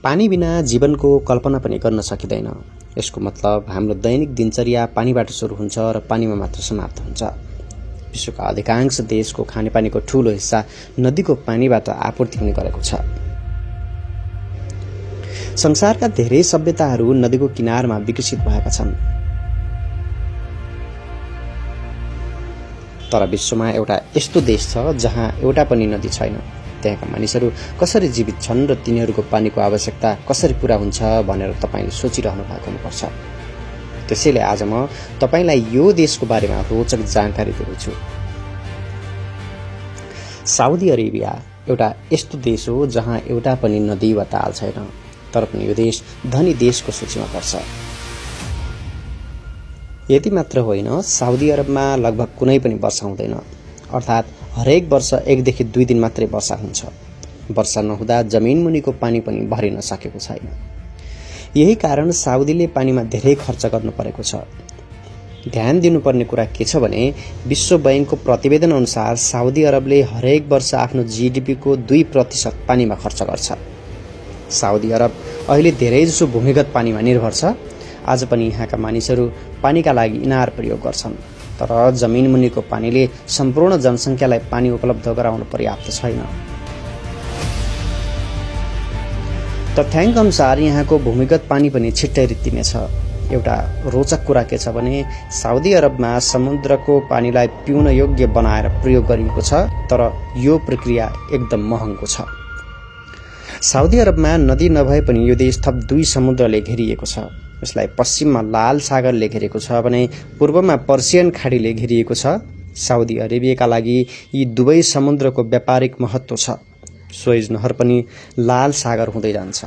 पानी बिना जीवनको कल्पना पनि गर्न सकिँदैन। यसको मतलब हाम्रो दैनिक दिनचर्या पानीबाट सुरु हुन्छ र पानीमा मात्र समाप्त हुन्छ। विश्वका अधिकांश देशको खानेपानीको ठूलो हिस्सा नदीको पानीबाट आपूर्ति हुने गरेको छ। संसारका धेरै सभ्यताहरू नदीको किनारमा विकसित भएका छन्, तर विश्वमा एउटा यस्तो देश छ जहाँ एउटा पनि नदी छैन। त्यहाँका मानिसहरू कसरी जीवित छन् र तिनीहरूको पानीको आवश्यकता कसरी पूरा हुन्छ भनेर तपाईले सोचिरहनु भएको हुनुपर्छ। त्यसैले आज म तपाईलाई यो देशको बारेमा रोचक जानकारी दिन्छु। साउदी अरेबिया एउटा यस्तो देश हो जहाँ एउटा पनि नदी वा ताल छैन, तर पनि यो देश धनी देशको सूचीमा पर्छ। यति मात्र होइन, साउदी अरबमा लगभग कुनै पनि वर्षा हुँदैन, अर्थात् हरेक वर्ष 1 देखि 2 दिन मात्रै वर्षा हुन्छ। वर्षा नहुँदा जमिन मुनिको पानी पनि भरिन सकेको छैन। यही कारण साउदीले पानीमा धेरै खर्च गर्नु परेको छ। ध्यान दिनुपर्ने कुरा के छ भने विश्व बैंकको प्रतिवेदन अनुसार साउदी अरबले हरेक वर्ष आफ्नो जीडीपी को 2% पानीमा खर्च गर्छ। साउदी अरब अहिले धेरैजसो भूमिगत पानीमा निर्भर छ। आज पनि यहाँका मानिसहरू पानीका लागि इनार प्रयोग गर्छन्, तर जमिन मुनिको पानीले सम्पूर्ण जनसंख्यालाई पानी उपलब्ध गराउन पर्याप्त छैन। तथ्याङ्क अनुसार यहाँको भूमिगत पानी पनि छिट्टै रित्तिनेछ। एउटा रोचक कुरा के छ भने साउदी अरबमा समुद्रको पानीलाई पिउन योग्य बनाएर प्रयोग गरिएको छ, तर यो प्रक्रिया एकदम महँगो छ। साउदी अरबमा नदी नभए पनि यो देश थप 2 समुद्रले घेरिएको छ। यसलाई पश्चिममा लाल सागरले घेरेको छ भने पूर्वमा पर्सियन खाडीले घेरिएको छ। साउदी अरेबियाका लागि यी दुवै समुद्रको व्यापारिक महत्त्व छ। स्वेज नहर पनि लाल सागर हुँदै जान्छ।